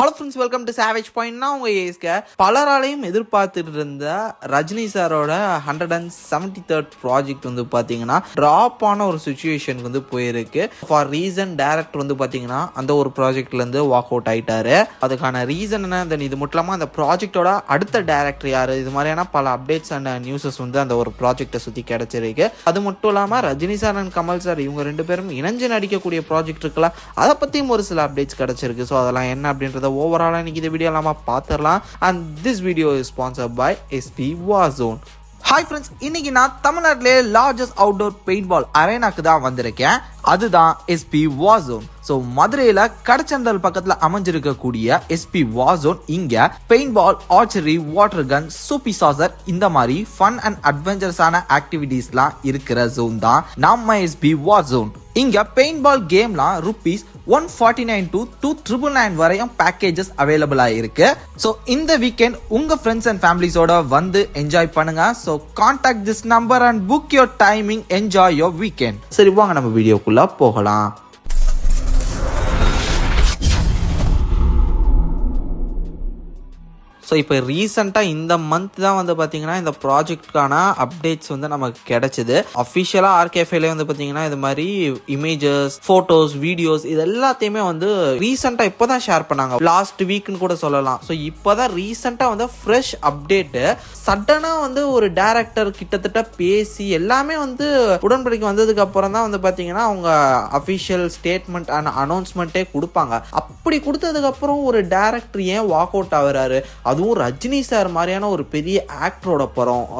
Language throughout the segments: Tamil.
Hello friends, welcome to savage point. நான் உங்கள் ஏஸ்க பலராலையும் எதிர்பார்த்துட்டு இருந்த ரஜினி சாரோட 173rd ப்ராஜெக்ட் வந்து பார்த்தீங்கன்னா ட்ராப் ஆன ஒரு சுச்சுவேஷனுக்கு வந்து போயிருக்கு. ஃபார் ரீசன் டேரக்டர் வந்து பார்த்தீங்கன்னா அந்த ஒரு ப்ராஜெக்ட்லேருந்து வாக் அவுட் ஆகிட்டாரு. அதுக்கான ரீசன் என்ன, தென் இது மட்டும் இல்லாமல் அந்த ப்ராஜெக்டோட அடுத்த டேரக்டர் யார், இது மாதிரியான பல அப்டேட்ஸ் அண்ட் நியூஸஸ் வந்து அந்த ஒரு ப்ராஜெக்டை சுற்றி கிடைச்சிருக்கு. அது மட்டும் இல்லாமல் Rajini sir and Kamal sir இவங்க ரெண்டு பேரும் இணைஞ்சு நடிக்கக்கூடிய ப்ராஜெக்ட் இருக்குல்ல, அதை பற்றியும் ஒரு சில அப்டேட்ஸ் கிடைச்சிருக்கு. ஸோ அதெல்லாம் என்ன அப்படின்றது ஓவராலாக இன்னைக்கு இந்த வீடியோ நம்ம பார்த்துடலாம். And this video is sponsored by SP Warzone. Hi friends, இன்னைக்கு நான் தமிழ்நாட்டிலே லார்ஜஸ்ட் அவுட்டோர் பெயிண்ட் பால் அரேனாக்கு தான் வந்திருக்கேன். அதுதான் SP Warzone. ஸோ மதுரையில் கடச்சந்தல் பக்கத்தில் அமைஞ்சிருக்கக்கூடிய SP Warzone இங்கே paintball, archery, water gun, சூப்பி சாசர் இந்த மாதிரி ஃபன் அண்ட் அட்வென்ச்சரஸான ஆக்டிவிட்டீஸ்லாம் இருக்கிற ஜோன் தான் நம்ம SP Warzone. இங்க பெயிண்ட் பால் கேம்லாம் ரூபீஸ் 149 to 299 வரையும் பேக்கேஜஸ் அவைலபிளா இருக்கு. ஸோ இந்த வீக்கெண்ட் உங்க ஃப்ரெண்ட்ஸ் அண்ட் ஃபேமிலிஸோட வந்து என்ஜாய் பண்ணுங்க. So contact this number and book your timing, enjoy your weekend. சரி வாங்க நம்ம வீடியோக்குள்ள போகலாம். ஸோ இப்போ ரீசெண்டாக இந்த மந்த் தான் வந்து பார்த்தீங்கன்னா இந்த ப்ராஜெக்ட்கான அப்டேட்ஸ் வந்து நமக்கு கிடைச்சிது. அஃபிஷியலாக ஆர்கேஃபேல வந்து பார்த்தீங்கன்னா இது மாதிரி இமேஜஸ், ஃபோட்டோஸ், வீடியோஸ் இது எல்லாத்தையுமே வந்து ரீசெண்டாக இப்போ தான் ஷேர் பண்ணாங்க. லாஸ்ட் வீக்னு கூட சொல்லலாம். ஸோ இப்போ தான் ரீசெண்டாக வந்து ஃப்ரெஷ் அப்டேட்டு சடனாக வந்து ஒரு டேரக்டர் கிட்டத்தட்ட பேசி எல்லாமே வந்து உடன்படிக்கை வந்ததுக்கு அப்புறம் தான் வந்து பார்த்தீங்கன்னா அவங்க அஃபிஷியல் ஸ்டேட்மெண்ட் அண்ட் அனௌன்ஸ்மெண்ட்டே கொடுப்பாங்க. அப்படி கொடுத்ததுக்கப்புறம் ஒரு டேரக்டர் ஏன் வாக் அவுட் ஆகுறாரு, அதுவும் ரஜினி சார் மாதிரியான ஒரு பெரிய ஆக்டரோட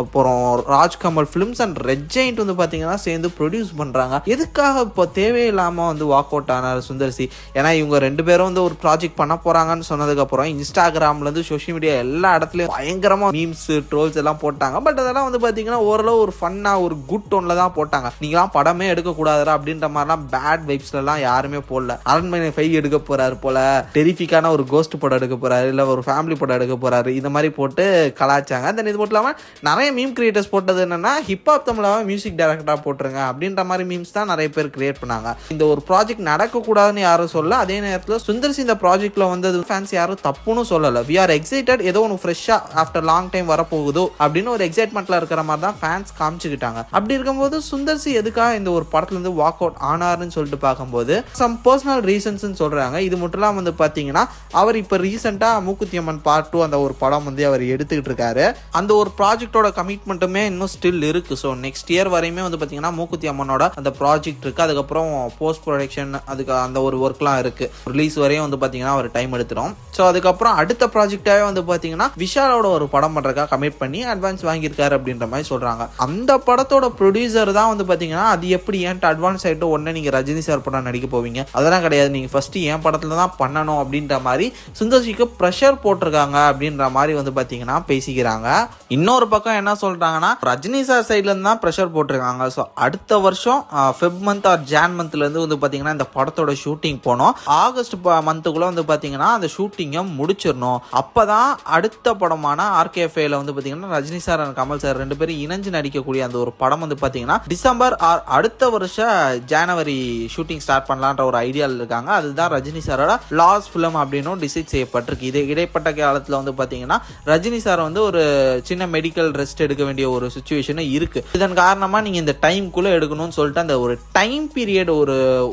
அப்புறம் Rajkamal films and red giant வந்து பார்த்தீங்கன்னா சேர்ந்து ப்ரொடியூஸ் பண்ணுறாங்க. எதுக்காக இப்போ தேவையில்லாமல் வந்து வாக் அவுட் ஆனார் சுந்தர்சி? ஏன்னா இவங்க ரெண்டு பேரும் வந்து ஒரு ப்ராஜெக்ட் பண்ண போகிறாங்கன்னு சொன்னதுக்கப்புறம் இன்ஸ்டாகிராம்லேருந்து சோஷியல் மீடியா எல்லா இடத்துலையும் பயங்கரமாக மீம்ஸ், ட்ரோல்ஸ் எல்லாம் போட்டாங்க. பட் அதெல்லாம் வந்து பார்த்தீங்கன்னா ஓரளவு ஒரு ஃபன்னாக ஒரு குட் டோனில் தான் போட்டாங்க. நீங்களாம் படமே எடுக்கக்கூடாதுரா அப்படின்ற மாதிரிலாம் பேட் வைப்ஸ்லாம் யாருமே போடல. அரண்மனை 5 எடுக்க போகிறாரு போல, டெரிஃபிக்கான ஒரு கோஸ்ட் படம் எடுக்க போகிறாரு, இல்லை ஒரு ஃபேமிலி படம் எடுக்க போறாரு, இந்த மாதிரி போட்டு கலாச்சாங்க. தென் இது மட்டும் இல்லாமல் நிறைய மீம் கிரியேட்டர்ஸ் போட்டது என்னன்னா ஹிப்ஹாப் தமிழாவை மியூசிக் டைரக்டரா போட்டுருங்க அப்படின்ற மாதிரி மீம்ஸ் தான் நிறைய பேர் கிரியேட் பண்ணாங்க. இந்த ஒரு ப்ராஜெக்ட் நடக்கக்கூடாதுன்னு யாரும் சொல்ல, அதே நேரத்தில் சுந்தர்சி இந்த ப்ராஜெக்ட்ல வந்தது ஃபேன்ஸ் யாரும் தப்புன்னு சொல்லலை. வி ஆர் எக்ஸைட்டட், ஏதோ ஒன்று ஃப்ரெஷ்ஷா ஆஃப்டர் லாங் டைம் வரப்போகுதோ அப்படின்னு ஒரு எக்ஸைட்மெண்ட்ல இருக்கிற மாதிரி தான் ஃபேன்ஸ் காமிச்சுக்கிட்டாங்க. அப்படி இருக்கும்போது சுந்தர்சி எதுக்காக இந்த ஒரு படத்துல இருந்து வாக் அவுட் ஆனார்னு சொல்லிட்டு பார்க்கும்போது சம் பர்சனல் ரீசன்ஸ் சொல்றாங்க. இது மட்டும் இல்லாமல் வந்து பார்த்தீங்கன்னா அவர் இப்போ ரீசெண்டா மூக்குத்தி அம்மன் பார்ட் 2 அந்த ஒரு படம் வந்து அவர் எடுத்துக்கிட்டு இருக்காரு. அந்த ஒரு ப்ராஜெக்டோட கமிட்மெண்ட்டுமே இன்னும் ஸ்டில் இருக்கு. ஸோ நெக்ஸ்ட் இயர் வரையுமே வந்து பார்த்தீங்கன்னா மூக்குத்தி அம்மனோட அந்த ப்ராஜெக்ட் இருக்கு. அதுக்கப்புறம் போஸ்ட் ப்ரொடக்ஷன் அதுக்கு அந்த ஒரு ஒர்க்லாம் இருக்கு. ரிலீஸ் வரையும் வந்து பார்த்தீங்கன்னா அவர் டைம் எடுத்துடும். ஸோ அதுக்கப்புறம் அடுத்த ப்ராஜெக்டாகவே வந்து பார்த்தீங்கன்னா விஷாலோட ஒரு படம் பண்ணுறதுக்காக கமிட் பண்ணி அட்வான்ஸ் வாங்கியிருக்காரு அப்படின்ற மாதிரி சொல்றாங்க. அந்த படத்தோட ப்ரொடியூசர் தான் வந்து பார்த்தீங்கன்னா அது எப்படி ஏன்ட்டு அட்வான்ஸ் ஆகிட்டு உடனே நீங்கள் ரஜினி சார் படம் நடிக்க போவீங்க, அதெல்லாம் கிடையாது, நீங்கள் ஃபர்ஸ்ட் என் படத்தில் தான் பண்ணணும் அப்படின்ற மாதிரி சுந்தர்சிக்கு ப்ரெஷர் போட்டிருக்காங்க அப்படின்ற மாதிரி வந்து பார்த்தீங்கன்னா பேசிக்கிறாங்க. இன்னொரு பக்கம் என்ன சொல்றாங்கன்னா ரஜினி சார் சைட்ல இருந்து தான் ப்ரெஷர் போட்டிருக்காங்க. ஸோ அடுத்த வருஷம் ஃபெப் மந்த் ஆர் ஜான் மந்த்ல இருந்து வந்து பார்த்தீங்கன்னா இந்த படத்தோட ஷூட்டிங் போனோம். ஆகஸ்ட் மந்த்துக்குள்ள வந்து பார்த்தீங்கன்னா அந்த ஷூட்டிங்கை முடிச்சிடணும். அப்பதான் அடுத்த படமான ஆர்கேஃபேல வந்து பார்த்தீங்கன்னா Rajini sir and Kamal sir ரெண்டு பேரும் இணைஞ்சு நடிக்கக்கூடிய அந்த ஒரு படம் வந்து பார்த்தீங்கன்னா டிசம்பர் ஆர் அடுத்த வருஷம் ஜனவரி ஷூட்டிங் ஸ்டார்ட் பண்ணலான்ற ஒரு ஐடியாவில் இருக்காங்க. அதுதான் ரஜினி சாரோட லாஸ்ட் ஃபிலிம் அப்படின்னு டிசைட் செய்யப்பட்டிருக்கு. இது இடைப்பட்ட காலத்தில் வந்து பார்த்தீங்கன்னா ரஜினி சார் வந்து ஒரு சின்ன மெடிக்கல் ரெஸ்ட் எடுக்க வேண்டிய ஒரு சிச்சுவேஷன் இருக்கு. இதன் காரணமா நீங்க இந்த டைம்குள்ள எடுக்கணும்னு சொல்லிட்டு அந்த ஒரு டைம் பீரியட்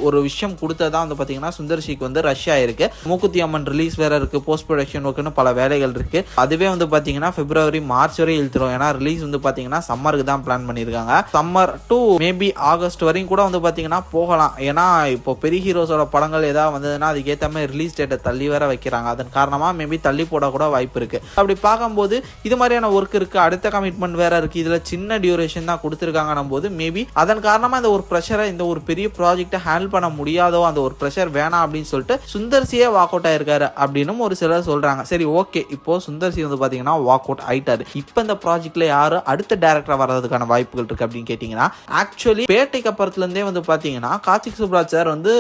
ஒரு விஷயம் கொடுத்ததான் வந்து பாத்தீங்கன்னா சுந்தர்சிக்கு வந்து ரஷ்யா இருக்கு. மூக்குத்தி அம்மன் ரிலீஸ் வேற இருக்கு, போஸ்ட் ப்ரொடக்ஷன் ஒர்க்குன்னு பல வேலைகள் இருக்கு. அதுவே வந்து பாத்தீங்கன்னா பிப்ரவரி மார்ச் வரை இழுத்துரும். ஏன்னா ரிலீஸ் வந்து பாத்தீங்கன்னா சம்மருக்கு தான் பிளான் பண்ணிருக்காங்க. சம்மர் டு மேபி ஆகஸ்ட் வரையும் கூட வந்து பாத்தீங்கன்னா போகலாம். ஏன்னா இப்போ பெரிய ஹீரோஸோட படங்கள் ஏதாவது வந்ததுன்னா அதுக்கேற்ற மாதிரி ரிலீஸ் டேட்டை தள்ளி வேற வைக்கிறாங்க. அதன் காரணமா மேபி தள்ளி போட கூட வாய்ப்பு இருக்கு. அப்படி பார்க்கும்போது இது மாதிரியான ஒர்க் இருக்கு, அடுத்த கமிட்மெண்ட் வேற இருக்கு, இதுல சின்ன டியூரேஷன் தான் கொடுத்துருக்காங்க போது மேபி அதன் காரணமா இந்த ஒரு ப்ரெஷரை இந்த ஒரு பெரிய ப்ராஜெக்டை ஹேண்டில் பண்ண முடியாதோ, அந்த ஒரு ப்ரெஷர் வேணாம் அப்படின்னு சொல்லிட்டு சுந்தர்சியே வாக் அவுட் ஆயிருக்காரு அப்படின்னு ஒரு சிலர் சொல்றாங்க. சரி ஓகே, இப்போ சுந்தர்சி வந்து பாத்தீங்கன்னா வாக் அவுட் ஆயிட்டாரு. இப்போ இந்த ப்ராஜெக்ட்ல யாரு அடுத்த டைரக்டரா வர்றதுக்கான வாய்ப்புகள் இருக்கு அப்படின்னு கேட்டீங்கன்னா ஆக்சுவலி பேட்டைக்கு அப்புறத்துல இருந்தே வந்து பாத்தீங்கன்னா கார்த்திக் சுப்ராஜ் சார் வந்து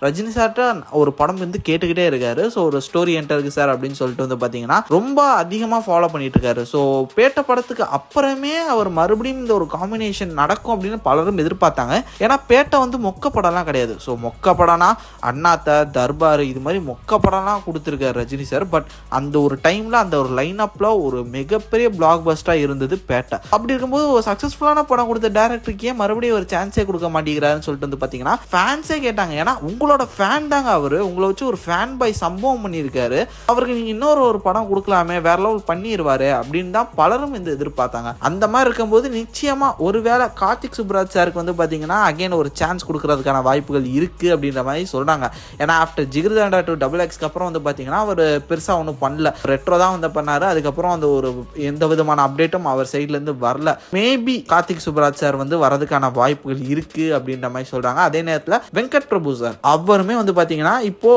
ரஜினி சார்ட்ட ஒரு படம் வந்து கேட்டுக்கிட்டே இருக்காரு. ஸோ ஒரு ஸ்டோரி என்டருக்கு சார் அப்படின்னு சொல்லிட்டு வந்து பாத்தீங்கன்னா ரொம்ப அதிகமா ஃபாலோ பண்ணிட்டு இருக்காரு. ஸோ பேட்ட படத்துக்கு அப்புறமே அவர் மறுபடியும் இந்த ஒரு காம்பினேஷன் நடக்கும் அப்படின்னு பலரும் எதிர்பார்த்தாங்க. ஏன்னா பேட்டை வந்து மொக்க படம்லாம் கிடையாது. ஸோ மொக்க படம்னா அண்ணாத்த, தர்பார் இது மாதிரி மொக்க படம்லாம் கொடுத்துருக்காரு. பண்ணியிருக்காரு ரஜினி சார். பட் அந்த ஒரு டைம்ல அந்த ஒரு லைன் அப்ல ஒரு மிகப்பெரிய பிளாக் பஸ்டா இருந்தது பேட்டை. அப்படி இருக்கும்போது ஒரு சக்சஸ்ஃபுல்லான படம் கொடுத்த டைரக்டருக்கு ஏன் மறுபடியும் ஒரு சான்ஸே கொடுக்க மாட்டேங்கிறாருன்னு சொல்லிட்டு வந்து பாத்தீங்கன்னா ஃபேன்ஸே கேட்டாங்க. ஏன்னா உங்களோட ஃபேன் தாங்க அவரு, உங்களை வச்சு ஒரு ஃபேன் பை சம்பவம் பண்ணியிருக்காரு, அவருக்கு நீங்க இன்னொரு படம் கொடுக்கலாமே, வேற லெவல் பண்ணிடுவாரு அப்படின்னு தான் பலரும் இந்த எதிர்பார்த்தாங்க. அந்த மாதிரி இருக்கும்போது நிச்சயமா ஒருவேளை கார்த்திக் சுப்ராஜ் சாருக்கு வந்து பாத்தீங்கன்னா அகைன் ஒரு சான்ஸ் கொடுக்கறதுக்கான வாய்ப்புகள் இருக்கு அப்படின்ற மாதிரி சொல்றாங்க. ஏன்னா ஆஃப்டர் ஜிகிர்தண்டா 2 XX அப்புறம் வந்து பாத்தீங்கன்னா அவர் பெருசா ஒன்றும் பண்ணல, ரெட்ரோ தான் வந்து பண்ணாரு. அதுக்கப்புறம் அந்த ஒரு எந்த விதமான அப்டேட்டும் அவர் சைட்ல இருந்து வரல. மேபி கார்த்திக் சுப்ராஜ் சார் வந்து வரதுக்கான வாய்ப்புகள் இருக்கு அப்படின்ற மாதிரி சொல்றாங்க. அதே நேரத்தில் வெங்கட் பிரபு சார் அவருமே வந்து பாத்தீங்கன்னா இப்போ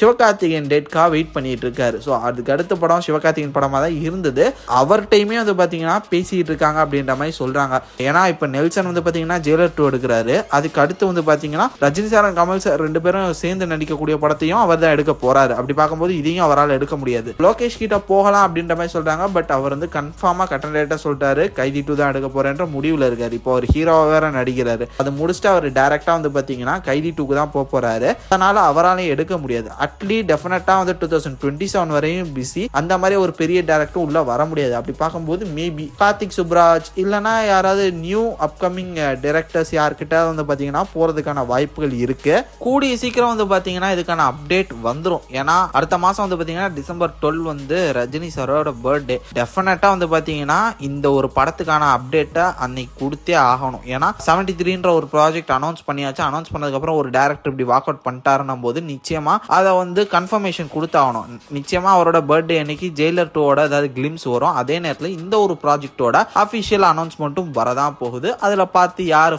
சிவகார்த்திகேயன் டேட்கா வெயிட் பண்ணிட்டு இருக்காரு. ஸோ அதுக்கு அடுத்த படம் சிவகார்த்திகேயன் படமா தான் இருந்தது. அவர்கிட்டயுமே வந்து பாத்தீங்கன்னா பேசிட்டு இருக்காங்க அப்படின்ற மாதிரி சொல்றாங்க. ஏன்னா இப்ப நெல்சன் வந்து பாத்தீங்கன்னா ஜெயிலர் 2 எடுக்கிறாரு. அதுக்கு அடுத்து வந்து பாத்தீங்கன்னா ரஜினி சார் கமல் சார் 2 பேரும் சேர்ந்து நடிக்கக்கூடிய படத்தையும் அவர் தான் எடுக்க போறாரு. அப்படி பார்க்கும்போது இதையும் அவரால் எடுக்க முடியாது. லோகேஷ் கிட்ட போகலாம் அப்படின்ற மாதிரி சொல்றாங்க. பட் அவர் வந்து கன்ஃபார்மா கட்டணேட்டா சொல்லிட்டாரு, கைதி 2 தான் எடுக்க போறேன்ற முடிவுல இருக்காரு. இப்போ அவர் ஹீரோவா வேற நடிக்கிறாரு. அதை முடிச்சுட்டு அவர் டைரக்டா வந்து பாத்தீங்கன்னா கைதி 2க்கு தான் போறாரு. அதனால அவராலையும் எடுக்க முடியாது. அட்லீஸ்ட் டெஃபினட்டா வந்து 2027 வரையும் பிஸி. அந்த மாதிரி ஒரு பெரிய டைரக்டர் உள்ள வர முடியாது. அப்படி பார்க்கும்போது மேபி கார்த்திக் சுப்ராஜ் இல்லைன்னா யாராவது நியூ அப்கமிங் டைரக்டர்ஸ் யார்கிட்ட வந்து பாத்தீங்கன்னா போறதுக்கான வாய்ப்புகள் இருக்கு. கூடிய சீக்கிரம் வந்து பாத்தீங்கன்னா இதுக்கான அப்டேட் வந்துடும். ஏன்னா அடுத்த மாசம் வந்து பாத்தீங்கன்னா டிசம்பர் 12 வந்து ரஜினி சாரோட பர்த்டே. டெஃபினட்டா வந்து பாத்தீங்கன்னா இந்த ஒரு படத்துக்கான அப்டேட்டை அன்னைக்கு கொடுத்தே ஆகணும். ஏன்னா 73ன்ற ஒரு ப்ராஜெக்ட் அனௌன்ஸ் பண்ணியாச்சு. அனௌன்ஸ் பண்ணதுக்கு அப்புறம் ஒரு டைரக்டர் இப்படி வாக் அவுட் பண்ணிட்டாருன்னும் போது நிச்சயமா அதை வந்து கன்ஃபர்மேஷன் கொடுத்தாகணும். நிச்சயமா அவரோட பர்த்டே அன்னைக்கு ஜெயிலர் 2ஓட அதாவது கிளிம்ஸ் வரும். அதே நேரத்தில் இந்த ஒரு ப்ராஜெக்டோட அபிஷியல் அனௌன்ஸ்மெண்ட்டும் வரதான் போகுது. அதுல பார்த்து யாரு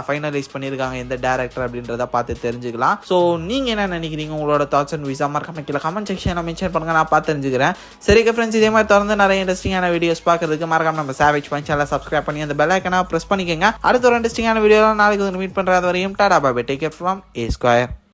ஃபைனலைஸ் பண்ணிருக்காங்க எந்த டைரக்டர் அப்படின்றத பார்த்து தெரிஞ்சுக்கலாம். ஸோ நீங்க என்ன நினைக்கிறீங்க, உங்களோட தாட்ஸ் அண்ட் விசா மறக்காம கீழே கமெண்ட் செக்ஷன்ல மென்ஷன் பண்ணுங்க, நான் பார்த்து தெரிஞ்சுக்கிறேன். சரி ஃப்ரெண்ட்ஸ், இதே மாதிரி தொடர்ந்து நிறைய இன்ட்ரெஸ்டிங்கான வீடியோஸ் பார்க்கறதுக்கு மறக்காம நம்ம சாவேஜ் பாயிண்ட் சேனலை சப்ஸ்கிரைப் பண்ணி அந்த பெல் ஐக்கனை பிரஸ் பண்ணிக்கங்க. அடுத்த ஒரு இன்ட்ரெஸ்டிங்கான வீடியோல நாளைக்கு மீட் பண்றது வரையும் tata bye bye, take care from A Square.